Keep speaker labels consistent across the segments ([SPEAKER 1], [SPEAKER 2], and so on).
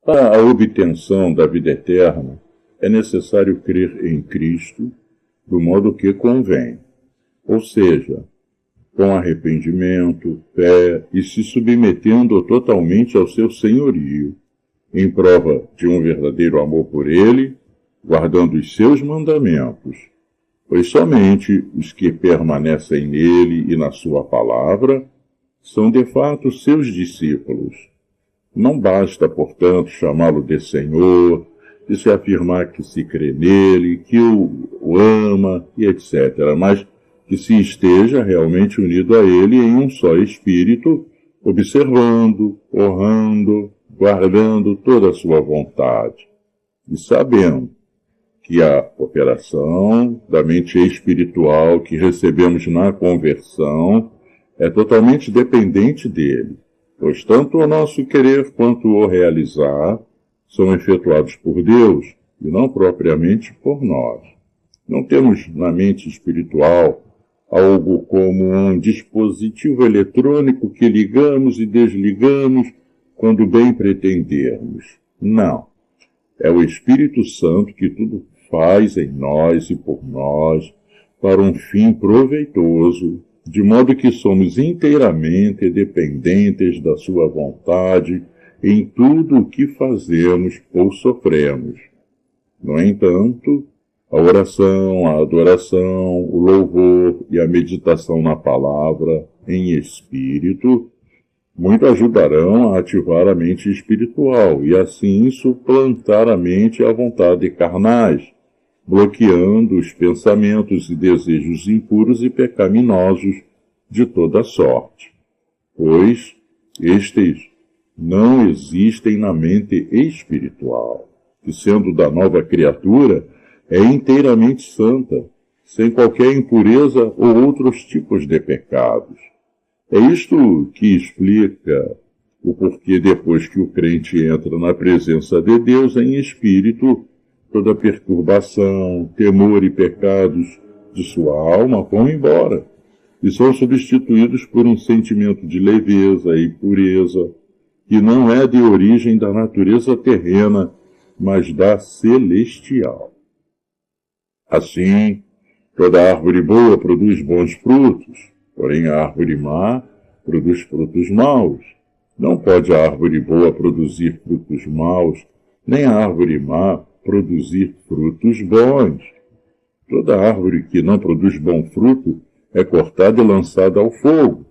[SPEAKER 1] Para a obtenção da vida eterna, é necessário crer em Cristo do modo que convém, ou seja, com arrependimento, fé e se submetendo totalmente ao seu senhorio, em prova de um verdadeiro amor por ele, guardando os seus mandamentos, pois somente os que permanecem nele e na sua palavra são de fato seus discípulos. Não basta, portanto, chamá-lo de Senhor, de se afirmar que se crê nele, que o ama e etc., mas que se esteja realmente unido a ele em um só espírito, observando, honrando, guardando toda a sua vontade, e sabendo que a operação da mente espiritual que recebemos na conversão é totalmente dependente dele, pois tanto o nosso querer quanto o realizar são efetuados por Deus e não propriamente por nós. Não temos na mente espiritual algo como um dispositivo eletrônico que ligamos e desligamos quando bem pretendermos. Não. É o Espírito Santo que tudo faz em nós e por nós para um fim proveitoso, de modo que somos inteiramente dependentes da sua vontade em tudo o que fazemos ou sofremos. No entanto, a oração, a adoração, o louvor e a meditação na palavra em espírito muito ajudarão a ativar a mente espiritual e assim suplantar a mente e a vontade carnais, bloqueando os pensamentos e desejos impuros e pecaminosos de toda sorte, pois estes não existem na mente espiritual, que sendo da nova criatura, é inteiramente santa, sem qualquer impureza ou outros tipos de pecados. É isto que explica o porquê depois que o crente entra na presença de Deus em espírito, toda perturbação, temor e pecados de sua alma vão embora e são substituídos por um sentimento de leveza e pureza, que não é de origem da natureza terrena, mas da celestial. Assim, toda árvore boa produz bons frutos, porém a árvore má produz frutos maus. Não pode a árvore boa produzir frutos maus, nem a árvore má produzir frutos bons. Toda árvore que não produz bom fruto é cortada e lançada ao fogo.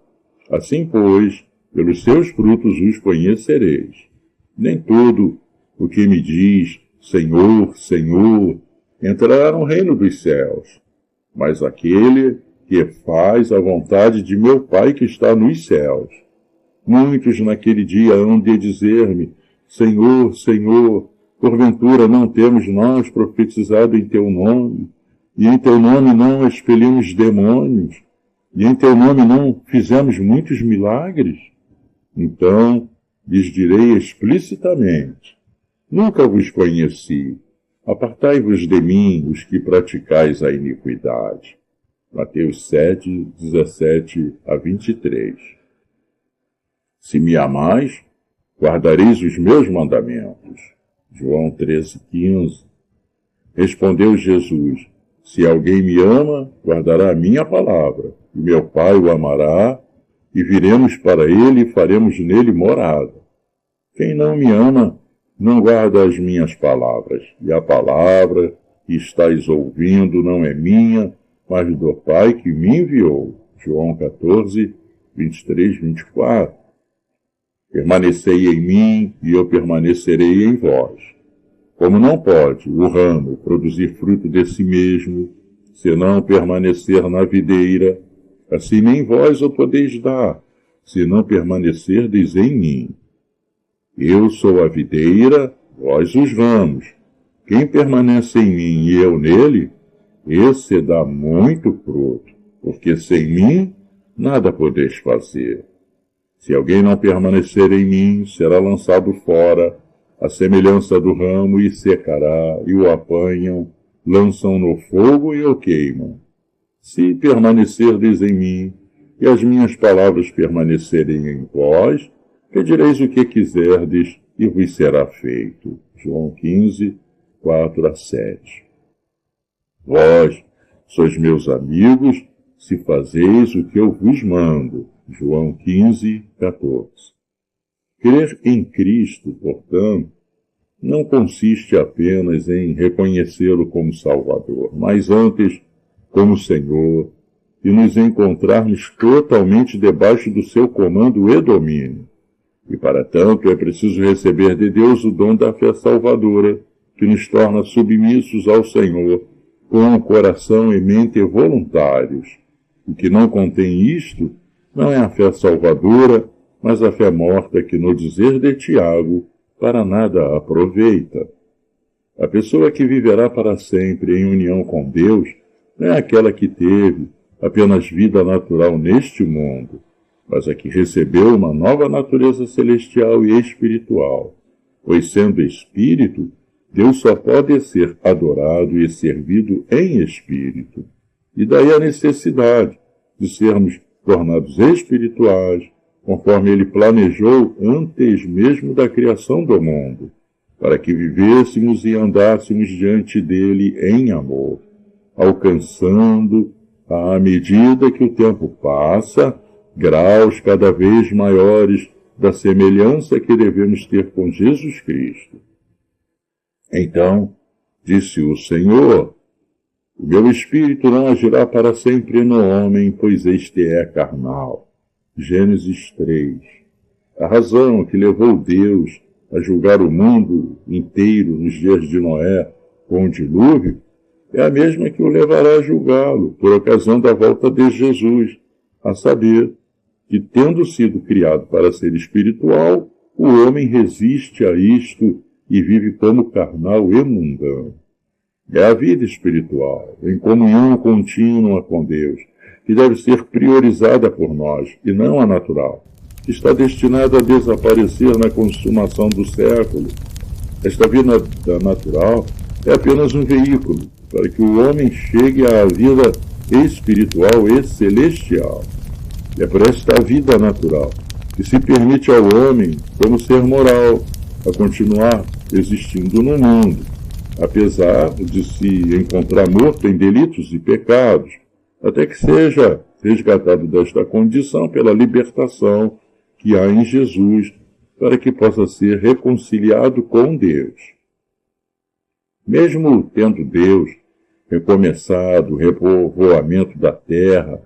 [SPEAKER 1] Assim, pois, pelos seus frutos os conhecereis. Nem todo o que me diz, Senhor, Senhor, entrará no reino dos céus, mas aquele que faz a vontade de meu Pai que está nos céus. Muitos naquele dia hão de dizer-me, Senhor, Senhor, porventura não temos nós profetizado em teu nome, e em teu nome não expelimos demônios, e em teu nome não fizemos muitos milagres? Então lhes direi explicitamente, nunca vos conheci. Apartai-vos de mim, os que praticais a iniquidade. Mateus 7, 17 a 23. Se me amais, guardareis os meus mandamentos. João 13, 15. Respondeu Jesus, se alguém me ama, guardará a minha palavra, e meu Pai o amará, e viremos para ele e faremos nele morada. Quem não me ama, não guarda as minhas palavras, e a palavra que estáis ouvindo não é minha, mas do Pai que me enviou. João 14, 23, 24. Permanecei em mim, e eu permanecerei em vós. Como não pode o ramo produzir fruto de si mesmo, se não permanecer na videira, assim nem vós o podeis dar, se não permanecerdes em mim. Eu sou a videira, vós os ramos. Quem permanece em mim e eu nele, esse dá muito fruto, porque sem mim nada podeis fazer. Se alguém não permanecer em mim, será lançado fora, à semelhança do ramo, e secará, e o apanham, lançam no fogo e o queimam. Se permanecerdes em mim, e as minhas palavras permanecerem em vós, pedireis o que quiserdes, e vos será feito. João 15, 4-7. Vós sois meus amigos, se fazeis o que eu vos mando. João 15, 14. Crer em Cristo, portanto, não consiste apenas em reconhecê-lo como Salvador, mas antes como Senhor, e nos encontrarmos totalmente debaixo do seu comando e domínio. E para tanto é preciso receber de Deus o dom da fé salvadora, que nos torna submissos ao Senhor, com o coração e mente voluntários. O que não contém isto não é a fé salvadora, mas a fé morta que, no dizer de Tiago, para nada aproveita. A pessoa que viverá para sempre em união com Deus não é aquela que teve apenas vida natural neste mundo, mas a que recebeu uma nova natureza celestial e espiritual. Pois, sendo espírito, Deus só pode ser adorado e servido em espírito. E daí a necessidade de sermos tornados espirituais, conforme Ele planejou antes mesmo da criação do mundo, para que vivêssemos e andássemos diante dele em amor, alcançando, à medida que o tempo passa, graus cada vez maiores da semelhança que devemos ter com Jesus Cristo. Então, disse o Senhor, o meu espírito não agirá para sempre no homem, pois este é carnal. Gênesis 3. A razão que levou Deus a julgar o mundo inteiro nos dias de Noé com o dilúvio é a mesma que o levará a julgá-lo por ocasião da volta de Jesus, a saber, que tendo sido criado para ser espiritual, o homem resiste a isto e vive como carnal e mundano. É a vida espiritual, em comunhão contínua com Deus, que deve ser priorizada por nós, e não a natural, que está destinada a desaparecer na consumação do século. Esta vida natural é apenas um veículo para que o homem chegue à vida espiritual e celestial. É por esta vida natural que se permite ao homem, como ser moral, a continuar existindo no mundo, apesar de se encontrar morto em delitos e pecados, até que seja resgatado desta condição pela libertação que há em Jesus, para que possa ser reconciliado com Deus. Mesmo tendo Deus recomeçado o repovoamento da terra,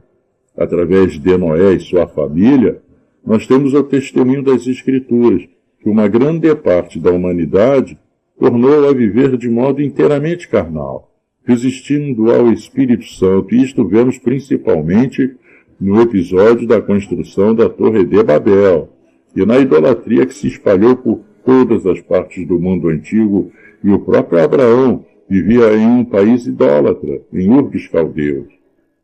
[SPEAKER 1] através de Noé e sua família, nós temos o testemunho das Escrituras, que uma grande parte da humanidade tornou a viver de modo inteiramente carnal, resistindo ao Espírito Santo, e isto vemos principalmente no episódio da construção da Torre de Babel, e na idolatria que se espalhou por todas as partes do mundo antigo, e o próprio Abraão vivia em um país idólatra, em Ur dos Caldeus,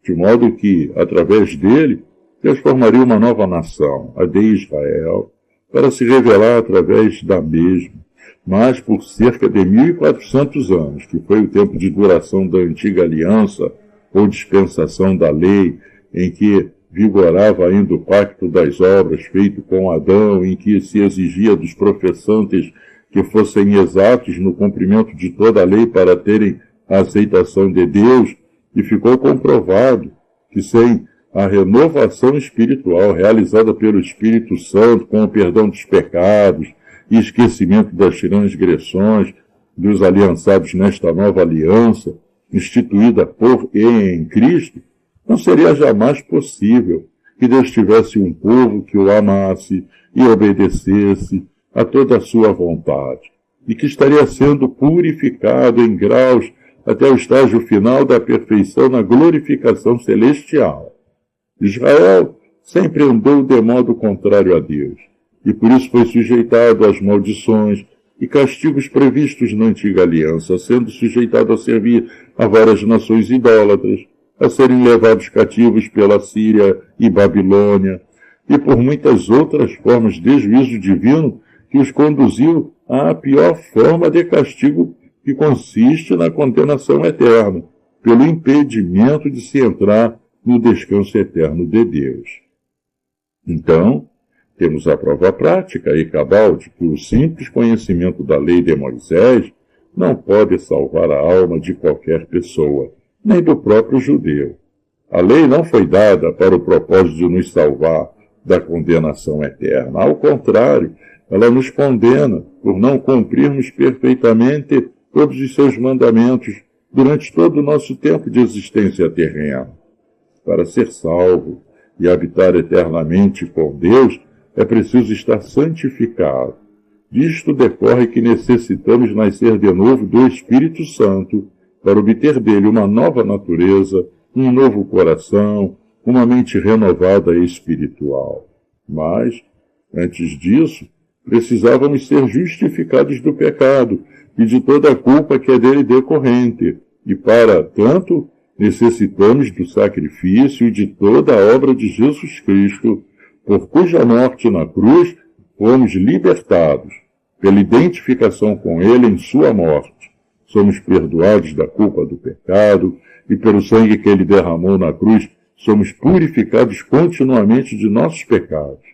[SPEAKER 1] de modo que, através dele, Deus formaria uma nova nação, a de Israel, para se revelar através da mesma, mas por cerca de 1.400 anos, que foi o tempo de duração da antiga aliança, ou dispensação da lei, em que vigorava ainda o pacto das obras feito com Adão, em que se exigia dos professantes que fossem exatos no cumprimento de toda a lei para terem a aceitação de Deus, e ficou comprovado que sem a renovação espiritual realizada pelo Espírito Santo, com o perdão dos pecados e esquecimento das transgressões dos aliançados nesta nova aliança, instituída por e em Cristo, não seria jamais possível que Deus tivesse um povo que o amasse e obedecesse a toda a sua vontade, e que estaria sendo purificado em graus até o estágio final da perfeição na glorificação celestial. Israel sempre andou de modo contrário a Deus, e por isso foi sujeitado às maldições e castigos previstos na antiga aliança, sendo sujeitado a servir a várias nações idólatras, a serem levados cativos pela Síria e Babilônia, e por muitas outras formas de juízo divino que os conduziu à pior forma de castigo, que consiste na condenação eterna, pelo impedimento de se entrar no descanso eterno de Deus. Então, Temos a prova prática e cabal de que o simples conhecimento da lei de Moisés não pode salvar a alma de qualquer pessoa, nem do próprio judeu. A lei não foi dada para o propósito de nos salvar da condenação eterna. Ao contrário, ela nos condena por não cumprirmos perfeitamente todos os seus mandamentos durante todo o nosso tempo de existência terrena. Para ser salvo e habitar eternamente com Deus, é preciso estar santificado. Disto decorre que necessitamos nascer de novo do Espírito Santo para obter dele uma nova natureza, um novo coração, uma mente renovada e espiritual. Mas, antes disso, precisávamos ser justificados do pecado e de toda a culpa que é dele decorrente, e para tanto necessitamos do sacrifício e de toda a obra de Jesus Cristo, por cuja morte na cruz fomos libertados. Pela identificação com ele em sua morte, somos perdoados da culpa do pecado, e pelo sangue que ele derramou na cruz, somos purificados continuamente de nossos pecados,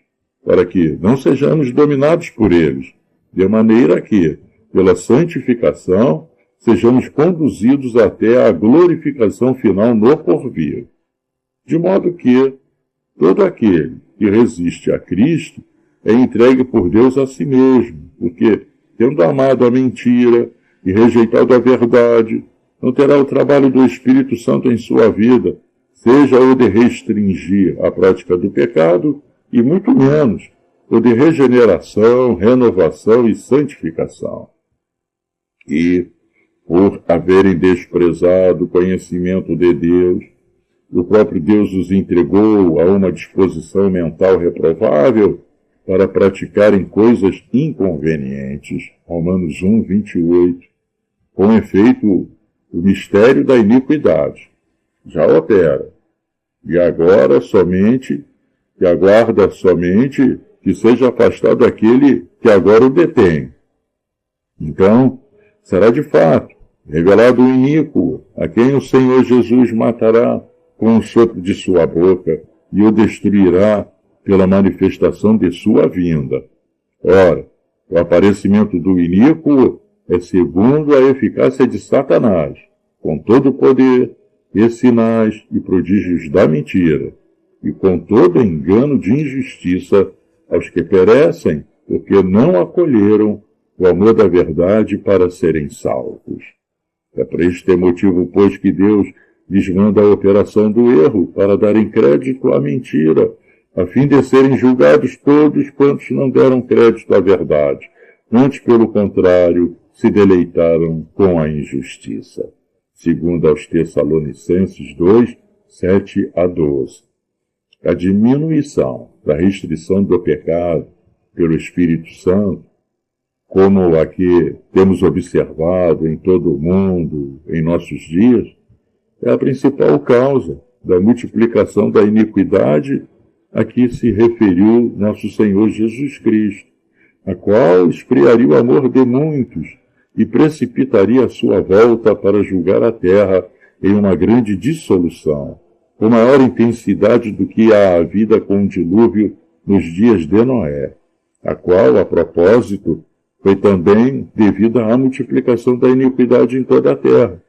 [SPEAKER 1] para que não sejamos dominados por eles, de maneira que, pela santificação, sejamos conduzidos até a glorificação final no porvir. De modo que todo aquele que resiste a Cristo é entregue por Deus a si mesmo, porque, tendo amado a mentira e rejeitado a verdade, não terá o trabalho do Espírito Santo em sua vida, seja o de restringir a prática do pecado, e muito menos o de regeneração, renovação e santificação. E, por haverem desprezado o conhecimento de Deus, o próprio Deus os entregou a uma disposição mental reprovável para praticarem coisas inconvenientes. Romanos 1, 28. Com efeito, o mistério da iniquidade já opera, e aguarda somente que seja afastado aquele que agora o detém. Então, será de fato revelado o iníquo, a quem o Senhor Jesus matará com o sopro de sua boca e o destruirá pela manifestação de sua vinda. Ora, o aparecimento do iníquo é segundo a eficácia de Satanás, com todo o poder, e sinais e prodígios da mentira, e com todo engano de injustiça aos que perecem, porque não acolheram o amor da verdade para serem salvos. É por este motivo, pois, que Deus lhes manda a operação do erro, para darem crédito à mentira, a fim de serem julgados todos quantos não deram crédito à verdade, antes, pelo contrário, se deleitaram com a injustiça. Segundo aos Tessalonicenses 2, 7 a 12. A diminuição da restrição do pecado pelo Espírito Santo, como a que temos observado em todo o mundo em nossos dias, é a principal causa da multiplicação da iniquidade a que se referiu nosso Senhor Jesus Cristo, a qual esfriaria o amor de muitos e precipitaria a sua volta para julgar a terra em uma grande dissolução, com maior intensidade do que a vida com o dilúvio nos dias de Noé, a qual, a propósito, foi também devida à multiplicação da iniquidade em toda a terra,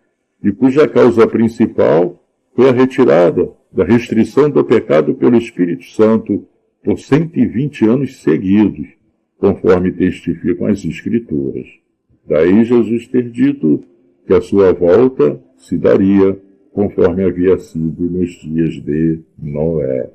[SPEAKER 1] e cuja causa principal foi a retirada da restrição do pecado pelo Espírito Santo por 120 anos seguidos, conforme testificam as Escrituras. Daí Jesus ter dito que a sua volta se daria conforme havia sido nos dias de Noé.